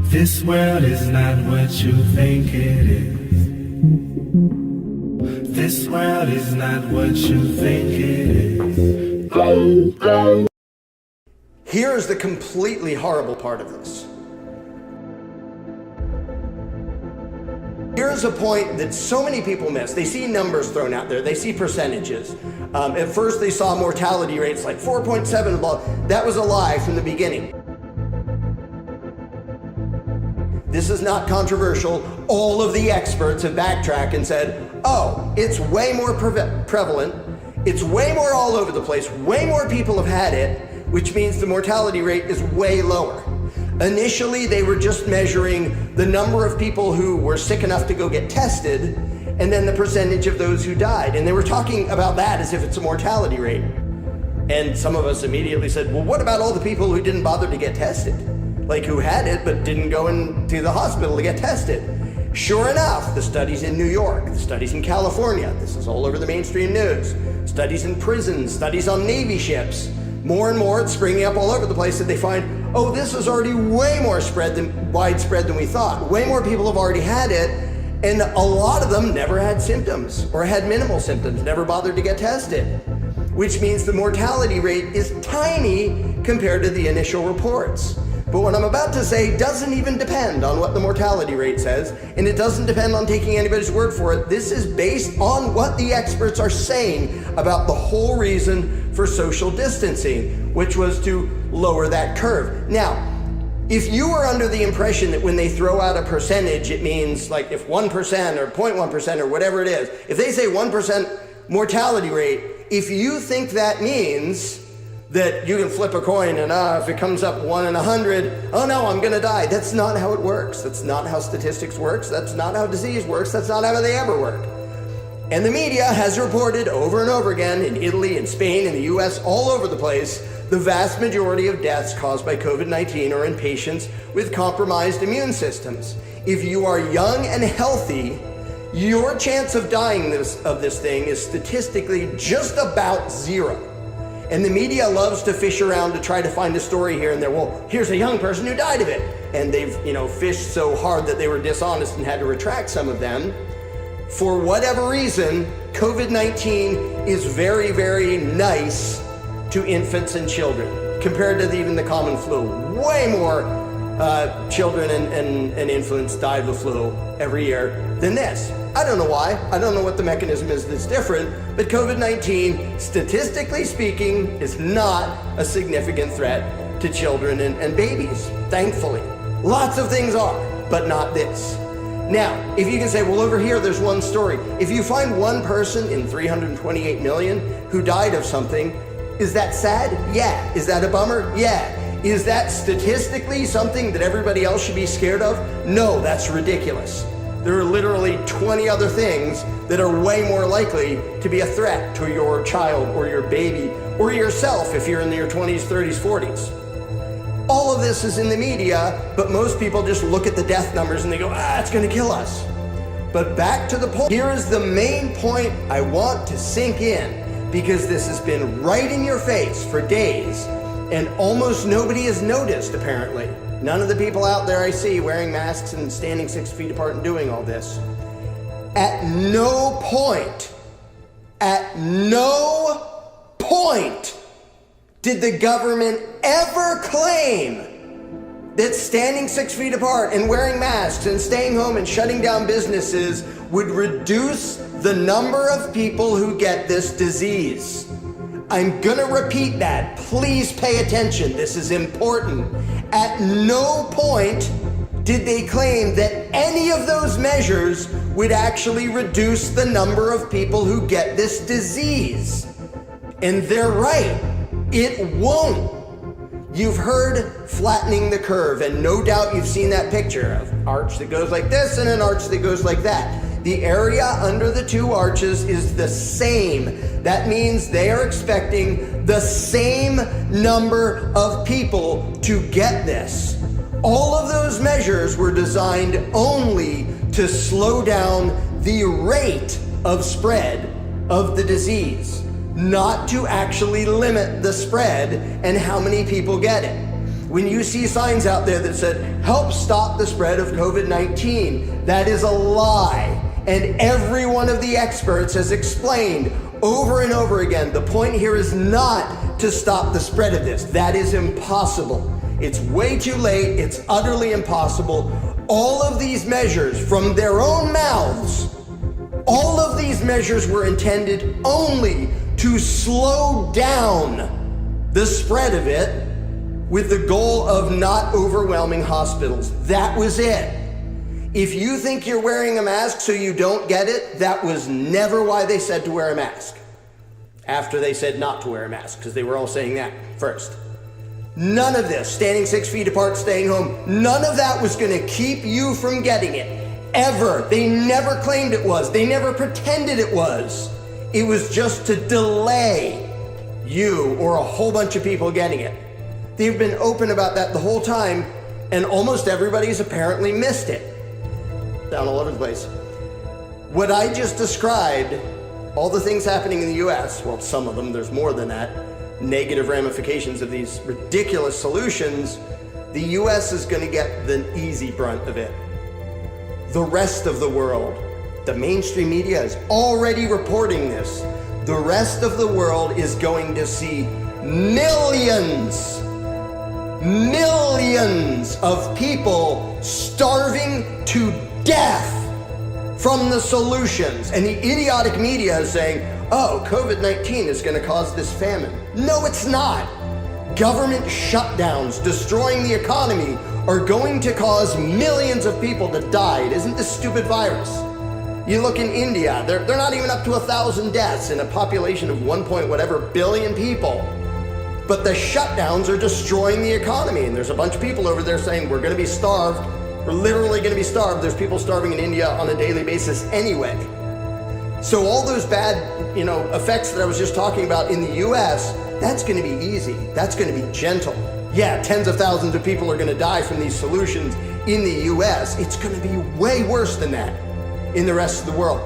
This world is not what you think it is. This world is not what you think it is. Here's the completely horrible part of this. Here's a point that so many people miss. They see numbers thrown out there. They see percentages. At first they saw mortality rates like 4.7. That was a lie from the beginning. This is not controversial. All of the experts have backtracked and said, oh, it's way more prevalent. It's way more all over the place. Way more people have had it, which means the mortality rate is way lower. Initially, they were just measuring the number of people who were sick enough to go get tested, and then the percentage of those who died. And they were talking about that as if it's a mortality rate. And some of us immediately said, well, what about all the people who didn't bother to get tested? Like who had it but didn't go into the hospital to get tested. Sure enough, the studies in New York, the studies in California, this is all over the mainstream news, studies in prisons, studies on Navy ships, more and more it's springing up all over the place that they find, oh, this is already way more widespread than we thought. Way more people have already had it, and a lot of them never had symptoms or had minimal symptoms, never bothered to get tested, which means the mortality rate is tiny compared to the initial reports. But what I'm about to say doesn't even depend on what the mortality rate says, and it doesn't depend on taking anybody's word for it. This is based on what the experts are saying about the whole reason for social distancing, which was to lower that curve. Now, if you are under the impression that when they throw out a percentage, it means like if 1% or 0.1% or whatever it is, if they say 1% mortality rate, if you think that means that you can flip a coin and if it comes up 1 in 100, oh no, I'm gonna die. That's not how it works. That's not how statistics works. That's not how disease works. That's not how they ever work. And the media has reported over and over again in Italy, in Spain, in the US, all over the place, the vast majority of deaths caused by COVID-19 are in patients with compromised immune systems. If you are young and healthy, your chance of dying of this thing is statistically just about zero. And the media loves to fish around to try to find a story here and there. Well, here's a young person who died of it. And they've, fished so hard that they were dishonest and had to retract some of them. For whatever reason, COVID-19 is very, very nice to infants and children compared to even the common flu. Way more children and infants die of the flu every year than this. I don't know why. I don't know what the mechanism is that's different, but COVID-19, statistically speaking, is not a significant threat to children and babies, thankfully. Lots of things are, but not this. Now, if you can say, well, over here, there's one story. If you find one person in 328 million who died of something, is that sad? Yeah. Is that a bummer? Yeah. Is that statistically something that everybody else should be scared of? No, that's ridiculous. There are literally 20 other things that are way more likely to be a threat to your child or your baby or yourself if you're in your 20s, 30s, 40s. All of this is in the media, but most people just look at the death numbers and they go, it's gonna kill us. But back to the point, here is the main point I want to sink in, because this has been right in your face for days and almost nobody has noticed, apparently. None of the people out there I see wearing masks and standing 6 feet apart and doing all this. At no point did the government ever claim that standing 6 feet apart and wearing masks and staying home and shutting down businesses would reduce the number of people who get this disease. I'm gonna repeat that. Please pay attention. This is important. At no point did they claim that any of those measures would actually reduce the number of people who get this disease. And they're right. It won't. You've heard flattening the curve, and no doubt you've seen that picture of an arch that goes like this and an arch that goes like that. The area under the two arches is the same. That means they are expecting the same number of people to get this. All of those measures were designed only to slow down the rate of spread of the disease, not to actually limit the spread and how many people get it. When you see signs out there that said, help stop the spread of COVID-19, that is a lie. And every one of the experts has explained over and over again, the point here is not to stop the spread of this. That is impossible. It's way too late. It's utterly impossible. All of these measures from their own mouths, all of these measures were intended only to slow down the spread of it with the goal of not overwhelming hospitals. That was it. If you think you're wearing a mask so you don't get it, that was never why they said to wear a mask. After they said not to wear a mask, because they were all saying that first. None of this, standing 6 feet apart, staying home, none of that was gonna keep you from getting it. Ever. They never claimed it was. They never pretended it was. It was just to delay you or a whole bunch of people getting it. They've been open about that the whole time, and almost everybody's apparently missed it. Down all over the place. What I just described, all the things happening in the US, well, some of them, there's more than that, negative ramifications of these ridiculous solutions, the US is going to get the easy brunt of it. The rest of the world, the mainstream media is already reporting this. The rest of the world is going to see millions of people starving to death from the solutions. And the idiotic media is saying, oh, COVID-19 is going to cause this famine. No, it's not. Government shutdowns destroying the economy are going to cause millions of people to die. It isn't this stupid virus. You look in India, they're not even up to 1,000 deaths in a population of 1 point whatever billion people. But the shutdowns are destroying the economy. And there's a bunch of people over there saying we're going to be starved. We're literally going to be starved. There's people starving in India on a daily basis anyway. So all those bad, effects that I was just talking about in the US, that's going to be easy. That's going to be gentle. Yeah, tens of thousands of people are going to die from these solutions in the US. It's going to be way worse than that in the rest of the world.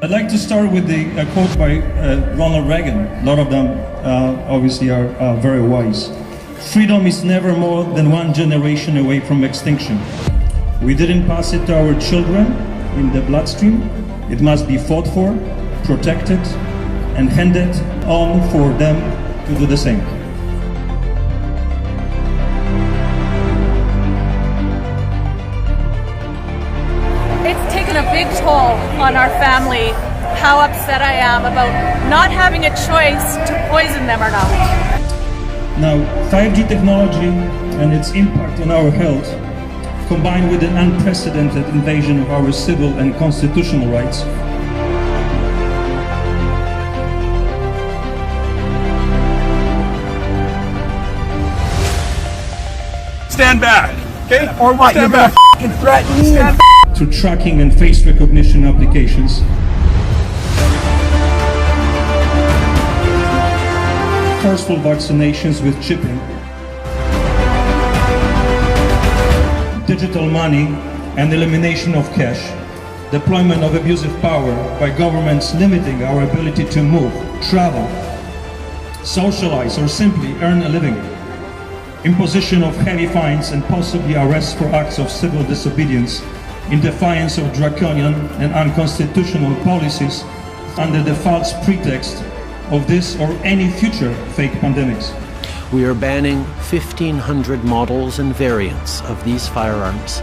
I'd like to start with a quote by Ronald Reagan. A lot of them obviously are very wise. Freedom is never more than one generation away from extinction. We didn't pass it to our children in the bloodstream. It must be fought for, protected, and handed on for them to do the same. It's taken a big toll on our family, how upset I am about not having a choice to poison them or not. Now, 5G technology and its impact on our health, combined with an unprecedented invasion of our civil and constitutional rights, stand back, okay? Or what? Stand back. You're gonna threaten me? to tracking and face recognition applications, forceful vaccinations with chipping, digital money and elimination of cash, deployment of abusive power by governments limiting our ability to move, travel, socialize, or simply earn a living, imposition of heavy fines and possibly arrests for acts of civil disobedience in defiance of draconian and unconstitutional policies under the false pretext of this or any future fake pandemics. We are banning 1,500 models and variants of these firearms.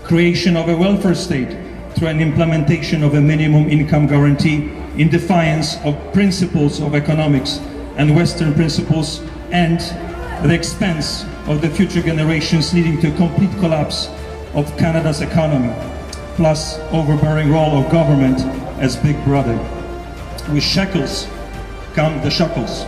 Creation of a welfare state through an implementation of a minimum income guarantee in defiance of principles of economics and Western principles, and at the expense of the future generations, leading to a complete collapse of Canada's economy, plus overbearing role of government as big brother. With shackles come the shackles.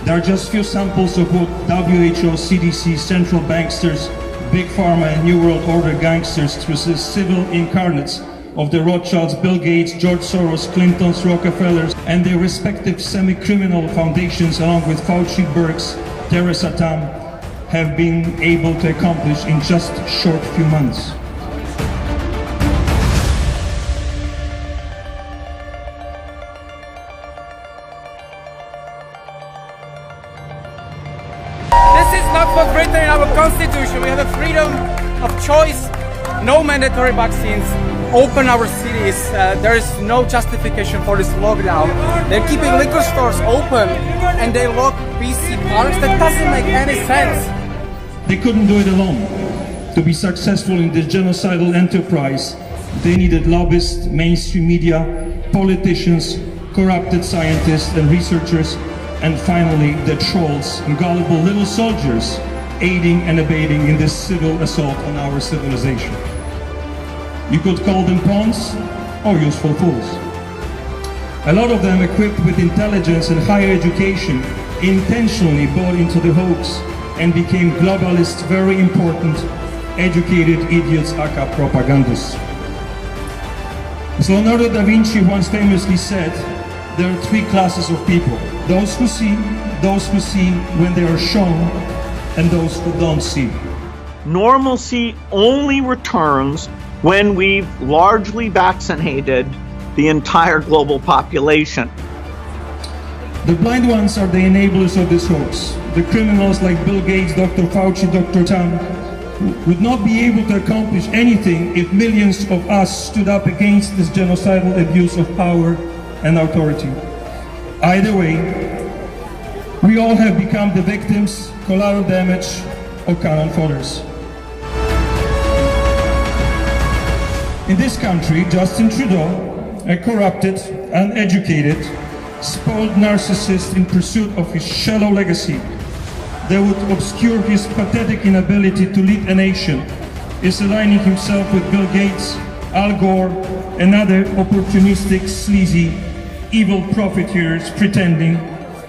There are just few samples of what WHO, CDC, central banksters, Big Pharma and New World Order gangsters through the civil incarnates of the Rothschilds, Bill Gates, George Soros, Clintons, Rockefellers, and their respective semi-criminal foundations, along with Fauci, Birx, Teresa Tam, have been able to accomplish in just a short few months. This is not what's written in our constitution. We have a freedom of choice, no mandatory vaccines, open our cities. There is no justification for this lockdown. They're keeping liquor stores open and they lock BC parks. That doesn't make any sense. They couldn't do it alone. To be successful in this genocidal enterprise, they needed lobbyists, mainstream media, politicians, corrupted scientists and researchers, and finally the trolls and gullible little soldiers aiding and abetting in this civil assault on our civilization. You could call them pawns or useful fools. A lot of them, equipped with intelligence and higher education, intentionally bought into the hoax and became globalist, very important, educated idiots aka propagandists. As Leonardo da Vinci once famously said, there are three classes of people: those who see when they are shown, and those who don't see. Normalcy only returns when we've largely vaccinated the entire global population. The blind ones are the enablers of this hoax. The criminals like Bill Gates, Dr. Fauci, Dr. Tam would not be able to accomplish anything if millions of us stood up against this genocidal abuse of power and authority. Either way, we all have become the victims, collateral damage, or cannon fodders. In this country, Justin Trudeau, a corrupted, uneducated, spoiled narcissist in pursuit of his shallow legacy that would obscure his pathetic inability to lead a nation, is aligning himself with Bill Gates, Al Gore, and other opportunistic, sleazy, evil profiteers pretending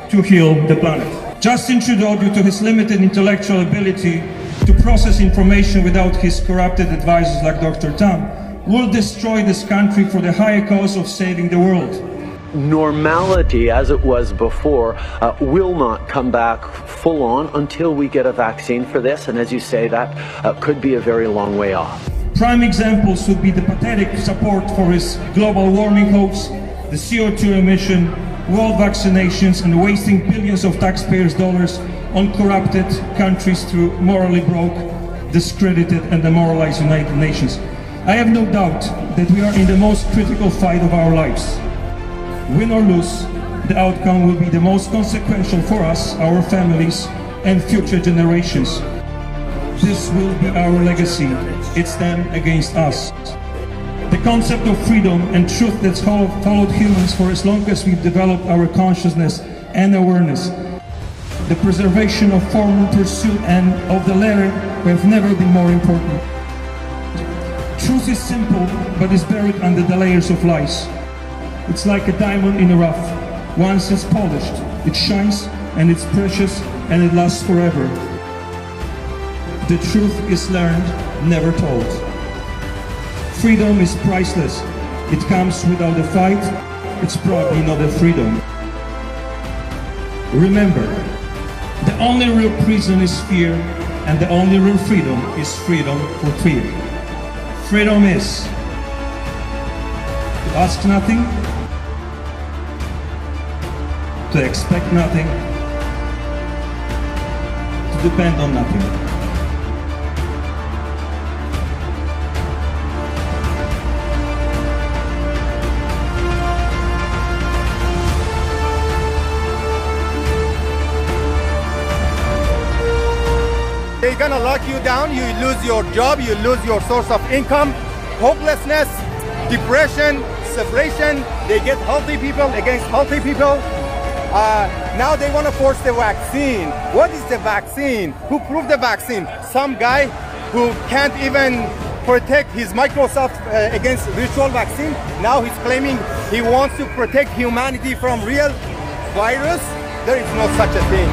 to heal the planet. Justin Trudeau, due to his limited intellectual ability to process information without his corrupted advisors like Dr. Tam, will destroy this country for the higher cause of saving the world. Normality, as it was before, will not come back full on until we get a vaccine for this, and as you say, that could be a very long way off. Prime examples would be the pathetic support for his global warming hoax, the CO2 emission, world vaccinations, and wasting billions of taxpayers' dollars on corrupted countries through morally broke, discredited, and demoralized United Nations. I have no doubt that we are in the most critical fight of our lives. Win or lose, the outcome will be the most consequential for us, our families, and future generations. This will be our legacy. It's them against us. The concept of freedom and truth that's followed humans for as long as we've developed our consciousness and awareness. The preservation of form and pursuit and of the letter have never been more important. Truth is simple, but is buried under the layers of lies. It's like a diamond in a rough. Once it's polished, it shines and it's precious and it lasts forever. The truth is learned, never told. Freedom is priceless. It comes without a fight. It's probably not a freedom. Remember, the only real prison is fear, and the only real freedom is freedom for fear. Freedom is to ask nothing, to expect nothing, to depend on nothing. They're gonna lock you down, you lose your job, you lose your source of income, hopelessness, depression, separation. They get healthy people against healthy people. Now they want to force the vaccine. What is the vaccine? Who proved the vaccine? Some guy who can't even protect his Microsoft against virtual vaccine. Now he's claiming he wants to protect humanity from real virus. There is no such a thing.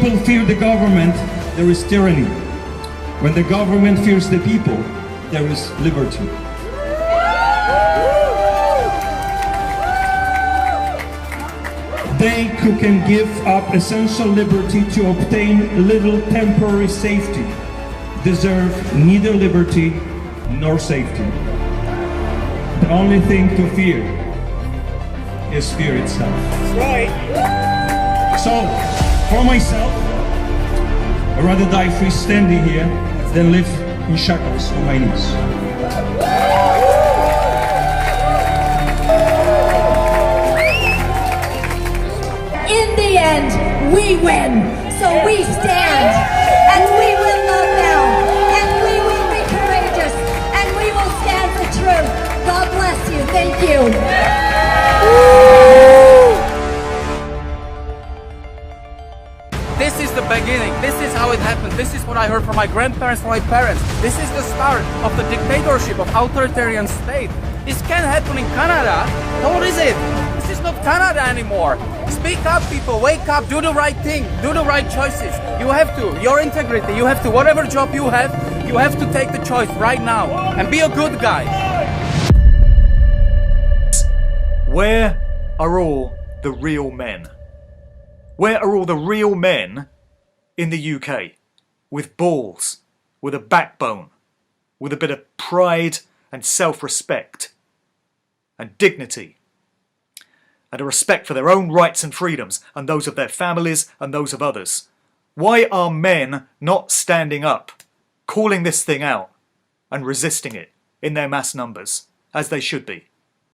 people fear the government, there is tyranny. When the government fears the people, there is liberty. They who can give up essential liberty to obtain little temporary safety deserve neither liberty nor safety. The only thing to fear is fear itself. That's right. So, for myself, I'd rather die free standing here than live in shackles on my knees. In the end, we win. So we stand, and we will not bow, and we will be courageous, and we will stand for truth. God bless you. Thank you. This is the beginning. This is how it happened. This is what I heard from my grandparents, from my parents. This is the start of the dictatorship of authoritarian state. This can happen in Canada. So what is it? This is not Canada anymore. Speak up, people. Wake up. Do the right thing. Do the right choices. You have to. Your integrity. You have to. Whatever job you have to take the choice right now and be a good guy. Where are all the real men? Where are all the real men in the UK? With balls, with a backbone, with a bit of pride and self-respect, and dignity, and a respect for their own rights and freedoms, and those of their families and those of others. Why are men not standing up, calling this thing out, and resisting it in their mass numbers, as they should be?